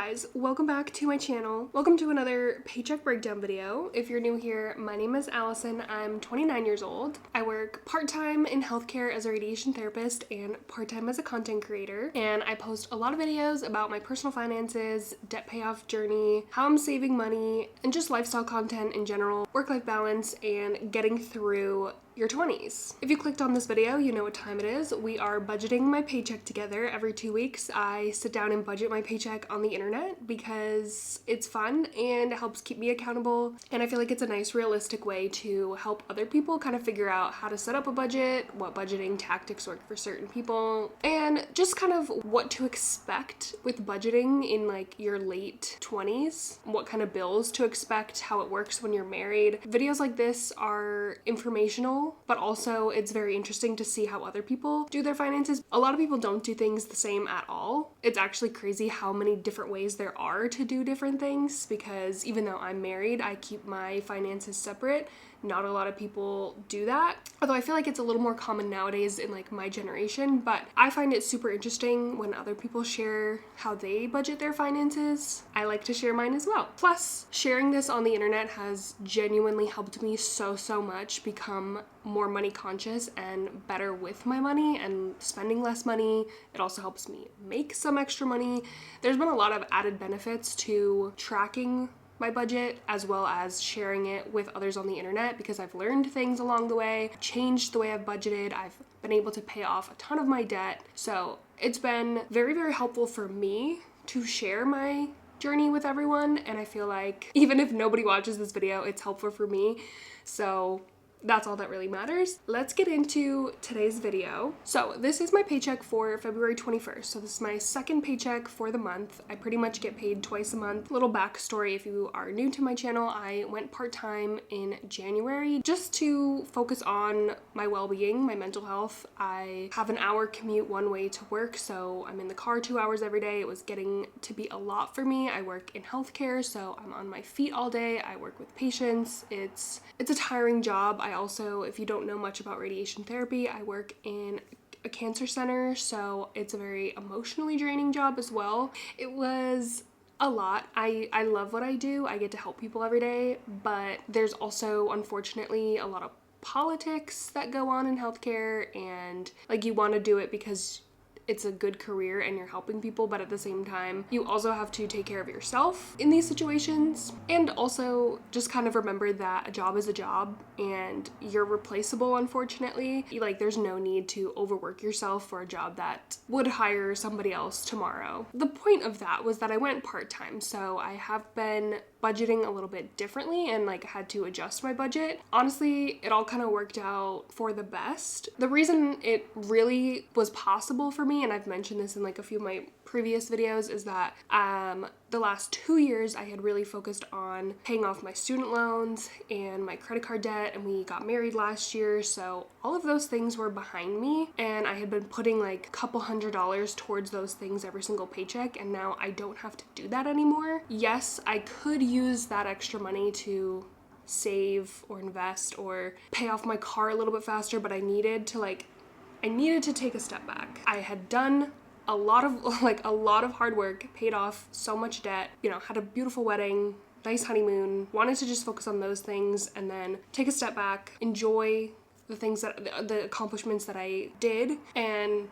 guys, welcome back to my channel. Welcome to another paycheck breakdown video. If you're new here, my name is Allison. I'm 29 years old. I work part-time in healthcare as a radiation therapist and part-time as a content creator. And I post a lot of videos about my personal finances, debt payoff journey, how I'm saving money, and just lifestyle content in general, work-life balance, and getting through your 20s. If you clicked on this video, you know what time it is. We are budgeting my paycheck together. Every 2 weeks, I sit down and budget my paycheck on the internet because it's fun and it helps keep me accountable. And I feel like it's a nice, realistic way to help other people kind of figure out how to set up a budget, what budgeting tactics work for certain people, and just kind of what to expect with budgeting in like your late 20s, what kind of bills to expect, how it works when you're married. Videos like this are informational, but also it's very interesting to see how other people do their finances. A lot of people don't do things the same at all. It's actually crazy how many different ways there are to do different things, because even though I'm married, I keep my finances separate. Not a lot of people do that, although I feel like it's a little more common nowadays in like my generation, but I find it super interesting when other people share how they budget their finances. I like to share mine as well. Plus, sharing this on the internet has genuinely helped me so much become more money conscious and better with my money and spending less money. It also helps me make some extra money. There's been a lot of added benefits to tracking my budget as well as sharing it with others on the internet, because I've learned things along the way, changed the way I've budgeted. I've been able to pay off a ton of my debt. So it's been very helpful for me to share my journey with everyone, and I feel like even if nobody watches this video, it's helpful for me. So that's all that really matters. Let's get into today's video. So this is my paycheck for February 21st. So this is my second paycheck for the month. I pretty much get paid twice a month. Little backstory if you are new to my channel, I went part-time in January just to focus on my well-being, my mental health. I have an hour commute one way to work, so I'm in the car 2 hours every day. It was getting to be a lot for me. I work in healthcare, so I'm on my feet all day. I work with patients. It's a tiring job. I also, if you don't know much about radiation therapy, I work in a cancer center, so it's a very emotionally draining job as well. It was a lot. I love what I do. I get to help people every day, but there's also, unfortunately, a lot of politics that go on in healthcare, and like you want to do it because it's a good career and you're helping people, but at the same time, you also have to take care of yourself in these situations. And also just kind of remember that a job is a job and you're replaceable, unfortunately. Like, there's no need to overwork yourself for a job that would hire somebody else tomorrow. The point of that was that I went part-time, so I have been budgeting a little bit differently and like had to adjust my budget. Honestly, it all kind of worked out for the best. The reason it really was possible for me, and I've mentioned this in like a few of my previous videos, is that the last 2 years I had really focused on paying off my student loans and my credit card debt, and we got married last year, so all of those things were behind me, and I had been putting like a couple $100s towards those things every single paycheck, and now I don't have to do that anymore. Yes, I could use that extra money to save or invest or pay off my car a little bit faster, but I needed to take a step back. I had done a lot of hard work, paid off so much debt, had a beautiful wedding, nice honeymoon, wanted to just focus on those things and then take a step back, enjoy the accomplishments that I did, and,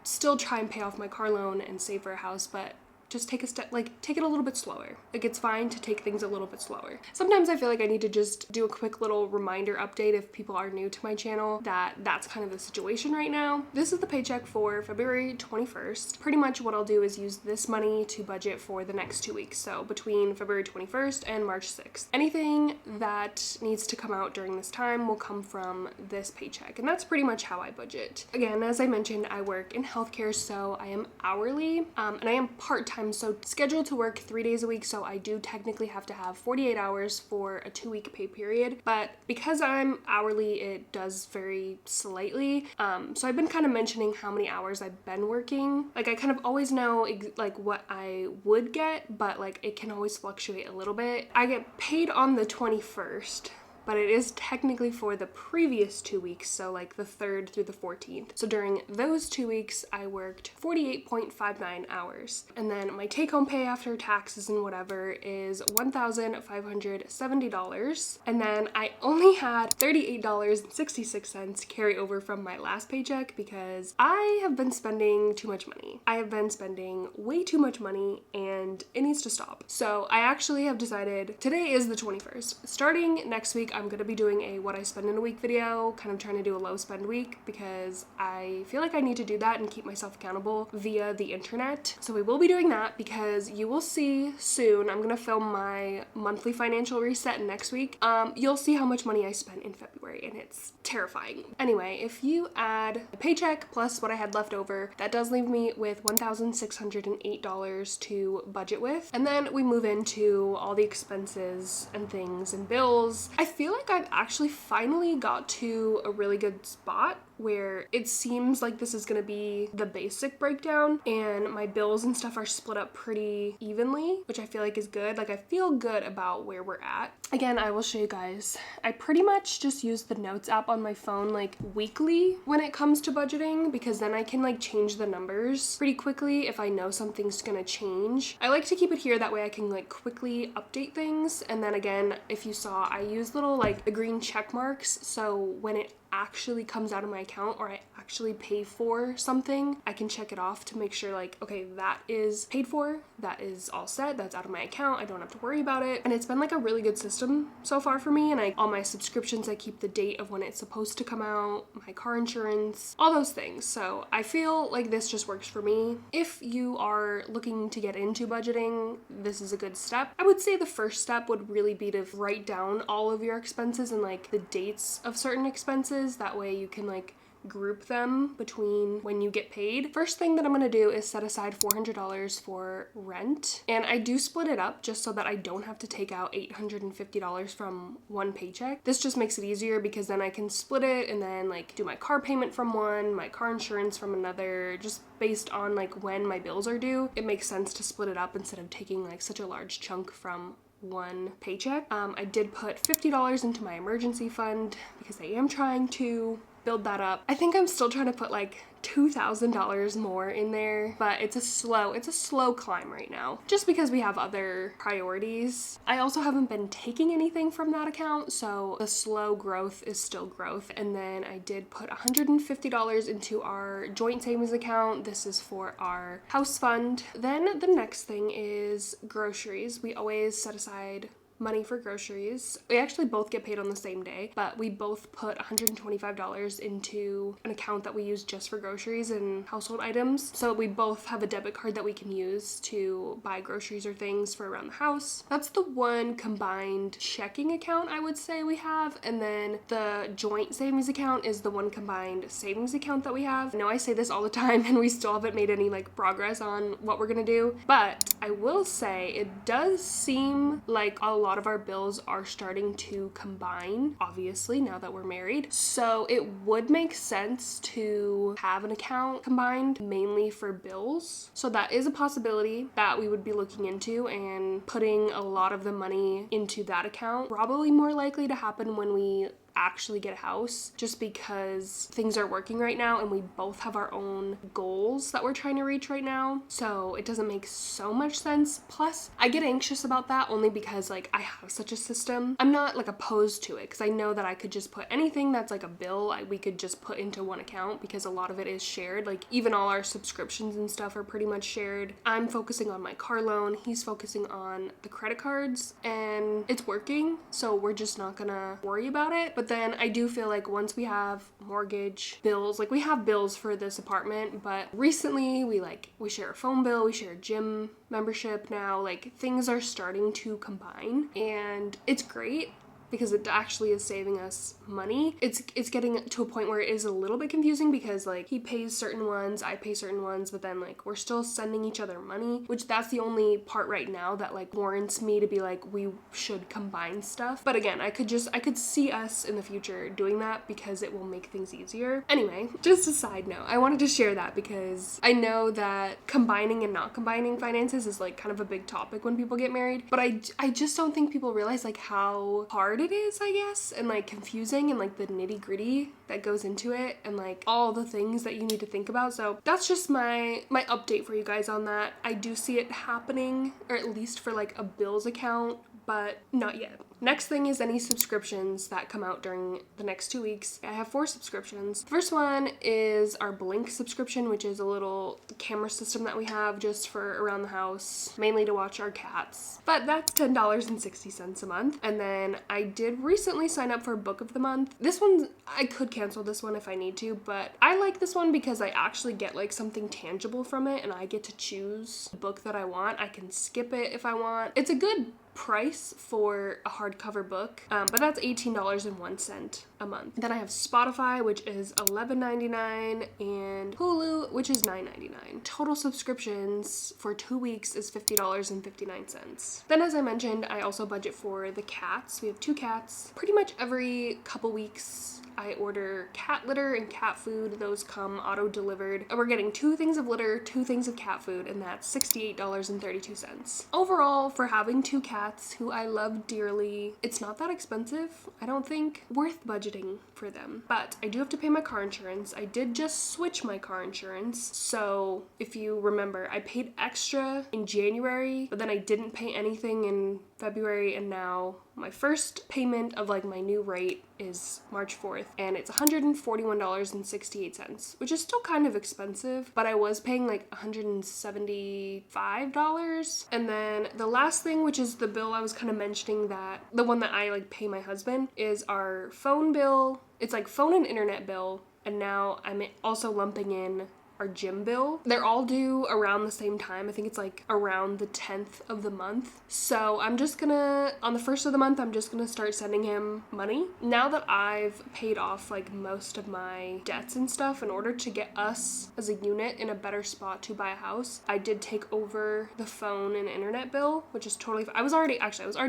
still try and pay off my car loan and save for a house, but just take it a little bit slower. Like, it's fine to take things a little bit slower. Sometimes I feel like I need to just do a quick little reminder update if people are new to my channel that that's kind of the situation right now. This is the paycheck for February 21st. Pretty much what I'll do is use this money to budget for the next 2 weeks. So between February 21st and March 6th. Anything that needs to come out during this time will come from this paycheck. And that's pretty much how I budget. Again, as I mentioned, I work in healthcare, so I am hourly, and I am part-time. So scheduled to work 3 days a week, so I do technically have to have 48 hours for a 2-week pay period, but because I'm hourly, it does vary slightly. So I've been kind of mentioning how many hours I've been working. Like, I kind of always know like what I would get, but like it can always fluctuate a little bit. I get paid on the 21st, but it is technically for the previous 2 weeks, so like the 3rd through the 14th. So during those 2 weeks, I worked 48.59 hours. And then my take-home pay after taxes and whatever is $1,570. And then I only had $38.66 carry over from my last paycheck because I have been spending too much money. I have been spending way too much money and it needs to stop. So I actually have decided today is the 21st. Starting next week, I'm gonna be doing a what I spend in a week video, kind of trying to do a low spend week because I feel like I need to do that and keep myself accountable via the internet. So we will be doing that because you will see soon, I'm gonna film my monthly financial reset next week. You'll see how much money I spent in February and it's terrifying. Anyway, if you add a paycheck plus what I had left over, that does leave me with $1,608 to budget with. And then we move into all the expenses and things and bills. I feel like I've actually finally got to a really good spot where it seems like this is gonna be the basic breakdown and my bills and stuff are split up pretty evenly, which I feel like is good. Like I feel good about where we're at. Again, I will show you guys. I pretty much just use the notes app on my phone like weekly when it comes to budgeting because then I can like change the numbers pretty quickly if I know something's gonna change. I like to keep it here, that way I can like quickly update things. And then again, if you saw, I use little like the green check marks, so when it actually comes out of my account or I actually pay for something, I can check it off to make sure like, okay, that is paid for, that is all set, that's out of my account, I don't have to worry about it. And it's been like a really good system so far for me. And all my subscriptions, I keep the date of when it's supposed to come out, my car insurance, all those things. So I feel like this just works for me. If you are looking to get into budgeting, this is a good step. I would say the first step would really be to write down all of your expenses and like the dates of certain expenses. That way you can like group them between when you get paid. First thing that I'm gonna do is set aside $400 for rent. And I do split it up just so that I don't have to take out $850 from one paycheck. This just makes it easier because then I can split it and then like do my car payment from one, my car insurance from another, just based on like when my bills are due. It makes sense to split it up instead of taking like such a large chunk from one paycheck. I did put $50 into my emergency fund because I am trying to build that up. I think I'm still trying to put like $2,000 more in there, but it's a slow climb right now just because we have other priorities. I also haven't been taking anything from that account, so the slow growth is still growth. And then I did put $150 into our joint savings account. This is for our house fund. Then the next thing is groceries. We always set aside money for groceries. We actually both get paid on the same day, but we both put $125 into an account that we use just for groceries and household items. So we both have a debit card that we can use to buy groceries or things for around the house. That's the one combined checking account I would say we have. And then the joint savings account is the one combined savings account that we have. I know I say this all the time and we still haven't made any like progress on what we're gonna do, but I will say it does seem like a lot of our bills are starting to combine, obviously, now that we're married. So it would make sense to have an account combined mainly for bills. So that is a possibility that we would be looking into and putting a lot of the money into that account. Probably more likely to happen when we actually get a house, just because things are working right now and we both have our own goals that we're trying to reach right now. So it doesn't make so much sense. Plus, I get anxious about that only because like I have such a system. I'm not like opposed to it because I know that I could just put anything that's like a bill, we could just put into one account because a lot of it is shared. Like even all our subscriptions and stuff are pretty much shared. I'm focusing on my car loan, he's focusing on the credit cards, and it's working. So we're just not gonna worry about it. But then I do feel like once we have mortgage bills, like we have bills for this apartment, but recently we share a phone bill, we share a gym membership now, like things are starting to combine and it's great because it actually is saving us money. It's getting to a point where it is a little bit confusing because like he pays certain ones, I pay certain ones, but then like we're still sending each other money, which that's the only part right now that like warrants me to be like we should combine stuff. But again, I could see us in the future doing that because it will make things easier. Anyway, just a side note, I wanted to share that because I know that combining and not combining finances is like kind of a big topic when people get married, but I just don't think people realize like how hard it is, I guess, and like confusing and like the nitty-gritty that goes into it and like all the things that you need to think about. So that's just my update for you guys on that. I do see it happening, or at least for like a bills account, but not yet. Next thing is any subscriptions that come out during the next 2 weeks. I have 4 subscriptions. The first one is our Blink subscription, which is a little camera system that we have just for around the house, mainly to watch our cats. But that's $10.60 a month. And then I did recently sign up for Book of the Month. This one, I could cancel this one if I need to, but I like this one because I actually get like something tangible from it and I get to choose the book that I want. I can skip it if I want. It's a good price for a hardcover book, but that's $18.01 a month. Then I have Spotify, which is $11.99, and Hulu, which is $9.99. Total subscriptions for 2 weeks is $50.59. Then, as I mentioned, I also budget for the cats. We have 2 cats. Pretty much every couple weeks I order cat litter and cat food. Those come auto-delivered. And we're getting 2 things of litter, 2 things of cat food, and that's $68.32. Overall, for having 2 cats who I love dearly, it's not that expensive, I don't think. Worth budgeting for them. But I do have to pay my car insurance. I did just switch my car insurance. So if you remember, I paid extra in January, but then I didn't pay anything in February, and now my first payment of like my new rate is March 4th, and it's $141.68, which is still kind of expensive, but I was paying like $175. And then the last thing, which is the bill I was kind of mentioning, that the one that I like pay my husband, is our phone bill. It's like phone and internet bill, and now I'm also lumping in our gym bill. They're all due around the same time. I think it's like around the 10th of the month. So I'm just gonna, on the 1st of the month, I'm just gonna start sending him money. Now that I've paid off like most of my debts and stuff, in order to get us as a unit in a better spot to buy a house, I did take over the phone and internet bill, which is totally, I was already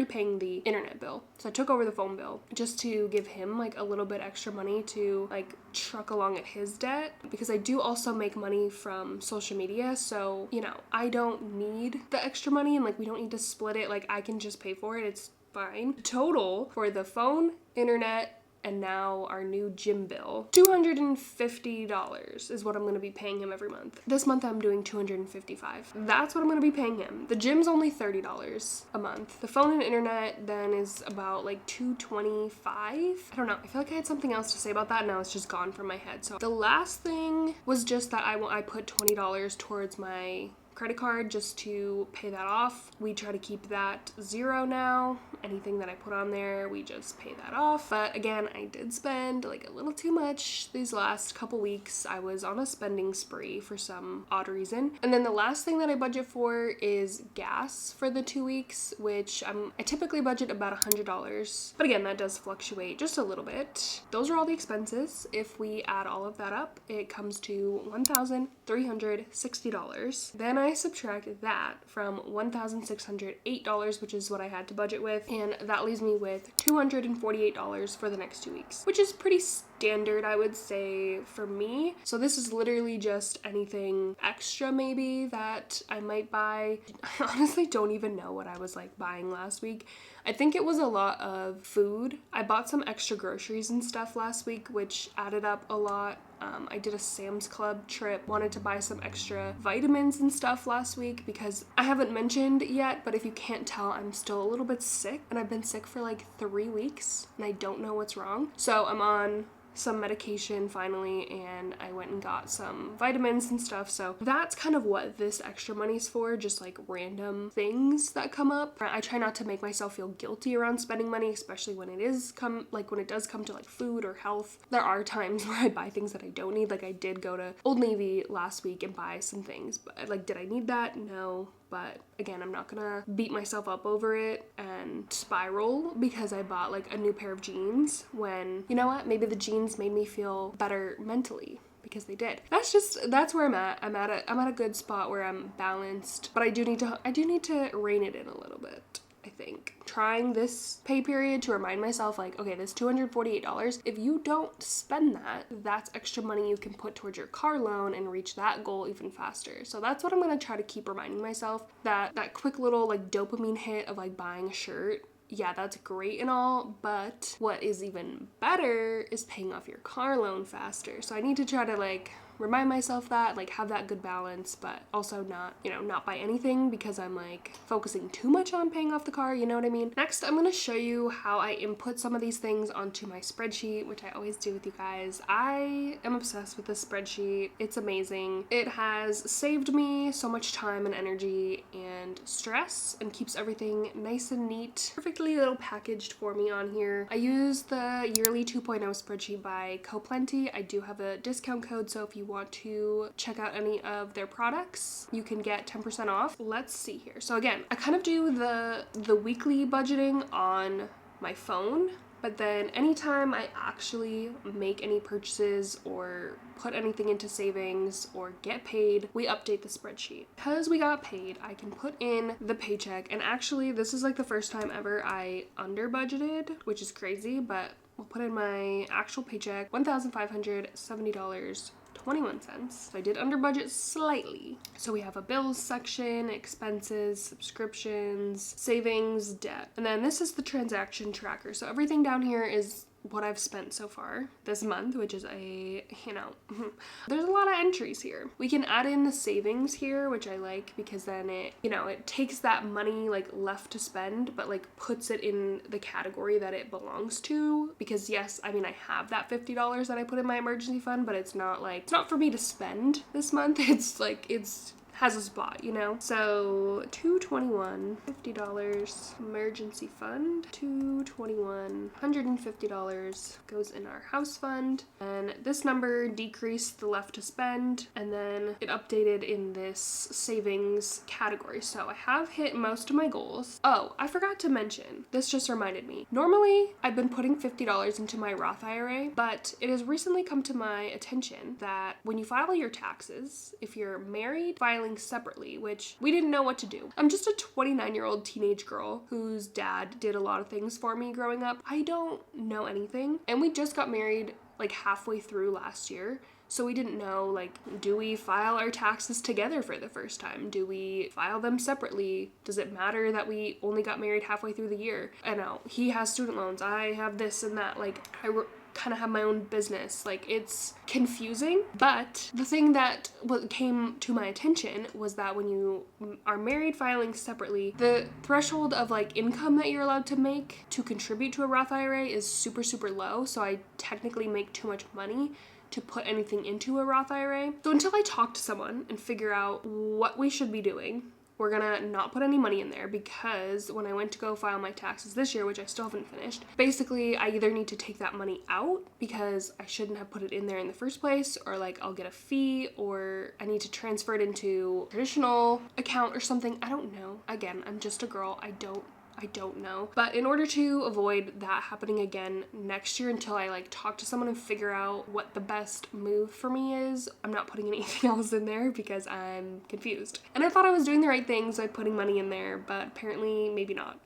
paying the internet bill. So I took over the phone bill just to give him like a little bit extra money to like truck along at his debt, because I do also make money from social media, so you know, I don't need the extra money, and like we don't need to split it. Like I can just pay for it, it's fine. Total for the phone, internet, and now our new gym bill, $250 is what I'm going to be paying him every month. This month I'm doing $255. That's what I'm going to be paying him. The gym's only $30 a month. The phone and internet then is about like $225. I don't know. I feel like I had something else to say about that. Now it's just gone from my head. So the last thing was just that I put $20 towards my credit card just to pay that off. We try to keep that zero now. Anything that I put on there, we just pay that off. But again, I did spend like a little too much these last couple weeks. I was on a spending spree for some odd reason. And then the last thing that I budget for is gas for the 2 weeks, which I typically budget about $100. But again, that does fluctuate just a little bit. Those are all the expenses. If we add all of that up, it comes to $1,360. Then I subtract that from $1,608, which is what I had to budget with, and that leaves me with $248 for the next 2 weeks, which is pretty standard, I would say, for me. So this is literally just anything extra maybe that I might buy. I honestly don't even know what I was like buying last week. I think it was a lot of food. I bought some extra groceries and stuff last week, which added up a lot. I did a Sam's Club trip, wanted to buy some extra vitamins and stuff last week, because I haven't mentioned yet, but if you can't tell, I'm still a little bit sick, and I've been sick for like 3 weeks, and I don't know what's wrong. So I'm on some medication finally, and I went and got some vitamins and stuff. So that's kind of what this extra money's for, just like random things that come up. I try not to make myself feel guilty around spending money, especially when it does come to like food or health. There are times where I buy things that I don't need. Like I did go to Old Navy last week and buy some things, but like, did I need that? No. But again, I'm not gonna beat myself up over it and spiral because I bought like a new pair of jeans, when, you know what, maybe the jeans made me feel better mentally, because they did. That's where I'm at. I'm at a good spot where I'm balanced, but I do need to rein it in a little bit. I think trying this pay period to remind myself, like, okay, this $248, if you don't spend that, that's extra money you can put towards your car loan and reach that goal even faster. So that's what I'm gonna try to keep reminding myself, that quick little like dopamine hit of like buying a shirt yeah, that's great and all, but what is even better is paying off your car loan faster. So I need to try to like remind myself that, like have that good balance, but also not, not buy anything because I'm like focusing too much on paying off the car, you know what I mean? Next, I'm gonna show you how I input some of these things onto my spreadsheet, which I always do with you guys. I am obsessed with this spreadsheet. It's amazing. It has saved me so much time and energy and stress and keeps everything nice and neat, perfectly little packaged for me on here. I use the yearly 2.0 spreadsheet by Coplenty. I do have a discount code, so if you want to check out any of their products, you can get 10% off. Let's see here. So again, I kind of do the weekly budgeting on my phone, but then anytime I actually make any purchases or put anything into savings or get paid, we update the spreadsheet. Because we got paid, I can put in the paycheck, and actually this is like the first time ever I under budgeted, which is crazy, but we'll put in my actual paycheck, $1,570.21. So I did under budget slightly. So we have a bills section, expenses, subscriptions, savings, debt. And then this is the transaction tracker. So everything down here is what I've spent so far this month, which is there's a lot of entries here. We can add in the savings here, which I like because then it takes that money like left to spend, but like puts it in the category that it belongs to. Because yes, I have that $50 that I put in my emergency fund, but it's not for me to spend this month. It's has a spot, So $221, $50 emergency fund, $221, $150 goes in our house fund, and this number decreased the left to spend, and then it updated in this savings category. So I have hit most of my goals. Oh, I forgot to mention, this just reminded me. Normally, I've been putting $50 into my Roth IRA, but it has recently come to my attention that when you file your taxes, if you're married, filing separately, which we didn't know what to do. I'm just a 29-year-old teenage girl whose dad did a lot of things for me growing up. I don't know anything, and we just got married like halfway through last year. So we didn't know, do we file our taxes together for the first time? Do we file them separately? Does it matter that we only got married halfway through the year? I know, he has student loans, I have this and that, kind of have my own business. It's confusing, but the thing that came to my attention was that when you are married filing separately, the threshold of income that you're allowed to make to contribute to a Roth IRA is super, super low. So I technically make too much money to put anything into a Roth IRA. So until I talk to someone and figure out what we should be doing, we're gonna not put any money in there, because when I went to go file my taxes this year, which I still haven't finished, basically I either need to take that money out because I shouldn't have put it in there in the first place, or I'll get a fee, or I need to transfer it into a traditional account or something. I don't know. Again, I'm just a girl. I don't know. But in order to avoid that happening again next year, until I talk to someone and figure out what the best move for me is, I'm not putting anything else in there because I'm confused. And I thought I was doing the right things by putting money in there, but apparently maybe not.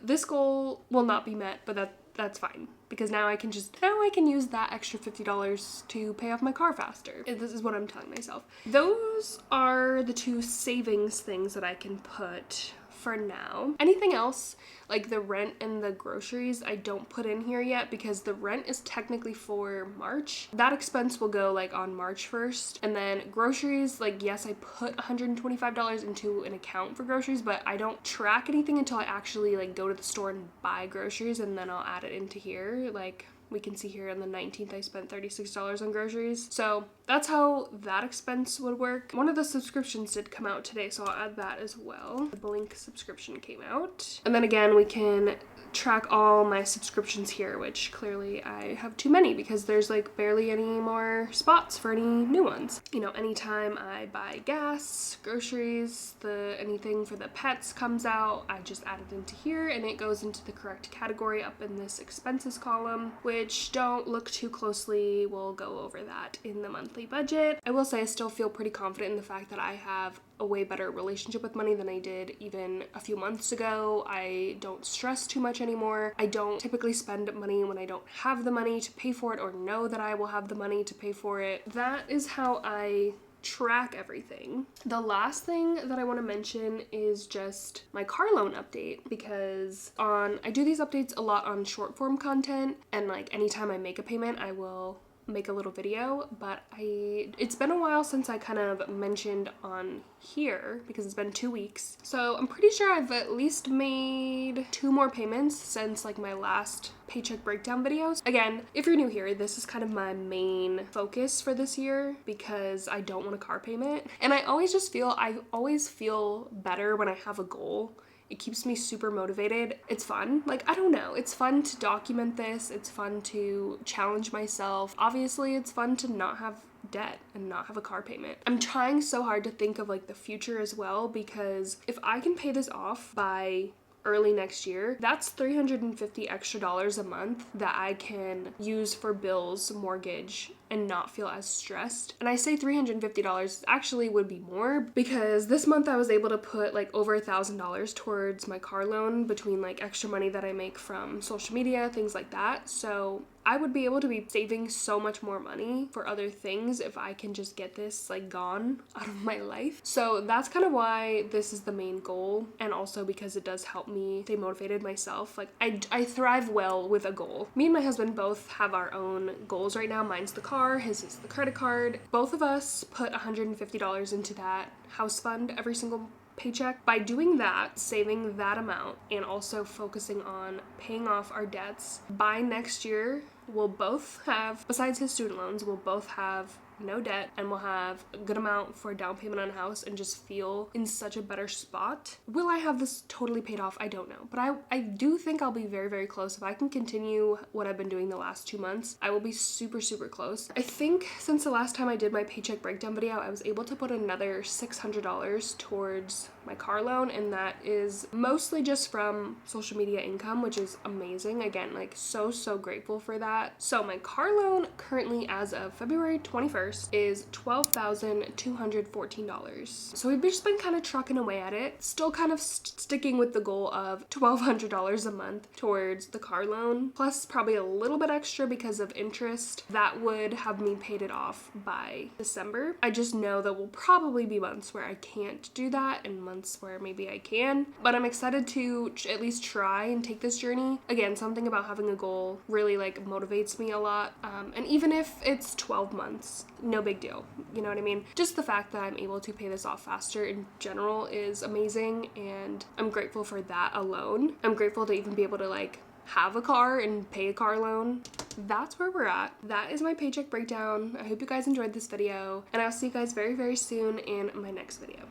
This goal will not be met, but that's fine, because now I can use that extra $50 to pay off my car faster. This is what I'm telling myself. Those are the two savings things that I can put for now. Anything else, like the rent and the groceries, I don't put in here yet because the rent is technically for March. That expense will go on March 1st. And then groceries, yes, I put $125 into an account for groceries, but I don't track anything until I actually go to the store and buy groceries, and then I'll add it into here. We can see here on the 19th, I spent $36 on groceries. So that's how that expense would work. One of the subscriptions did come out today, so I'll add that as well. The Blink subscription came out. And then again, we can track all my subscriptions here, which clearly I have too many because there's barely any more spots for any new ones. Anytime I buy gas, groceries, anything for the pets comes out, I just add it into here and it goes into the correct category up in this expenses column, which, don't look too closely, we'll go over that in the monthly budget. I will say I still feel pretty confident in the fact that I have a way better relationship with money than I did even a few months ago. I don't stress too much anymore. I don't typically spend money when I don't have the money to pay for it or know that I will have the money to pay for it. That is how I track everything. The last thing that I want to mention is just my car loan update, because I do these updates a lot on short form content, and like anytime I make a payment, I will make a little video, but it's been a while since I kind of mentioned on here because it's been 2 weeks. So I'm pretty sure I've at least made 2 more payments since like my last paycheck breakdown videos. Again, if you're new here, this is kind of my main focus for this year because I don't want a car payment. And I always feel better when I have a goal. It keeps me super motivated. It's fun. Like, I don't know. It's fun to document this. It's fun to challenge myself. Obviously, it's fun to not have debt and not have a car payment. I'm trying so hard to think of like the future as well, because if I can pay this off by early next year, that's $350 extra a month that I can use for bills, mortgage, and not feel as stressed. And I say $350 actually would be more, because this month I was able to put like over $1,000 towards my car loan between like extra money that I make from social media, things like that. So I would be able to be saving so much more money for other things if I can just get this like gone out of my life. So that's kind of why this is the main goal, and also because it does help me stay motivated myself. Like I thrive well with a goal. Me and my husband both have our own goals right now. Mine's the car, his is the credit card. Both of us put $150 into that house fund every single paycheck. By doing that, saving that amount, and also focusing on paying off our debts, by next year we'll both have, besides his student loans, we'll both have no debt, and we'll have a good amount for a down payment on a house and just feel in such a better spot. Will I have this totally paid off? I don't know, but I do think I'll be very, very close. If I can continue what I've been doing the last 2 months, I will be super, super close. I think since the last time I did my paycheck breakdown video, I was able to put another $600 towards my car loan, and that is mostly just from social media income, which is amazing. Again, like so grateful for that. So my car loan currently, as of February 21st, is $12,214. So we've just been kind of trucking away at it, still kind of sticking with the goal of $1,200 a month towards the car loan, plus probably a little bit extra because of interest. That would have me paid it off by December. I just know that will probably be months where I can't do that and months where maybe I can, but I'm excited to at least try and take this journey. Again, something about having a goal really like motivates me a lot, and even if it's 12 months, no big deal, you know what I mean? Just the fact that I'm able to pay this off faster in general is amazing, and I'm grateful for that alone. I'm grateful to even be able to like have a car and pay a car loan. That's where we're at. That is my paycheck breakdown. I hope you guys enjoyed this video, and I'll see you guys very, very soon in my next video.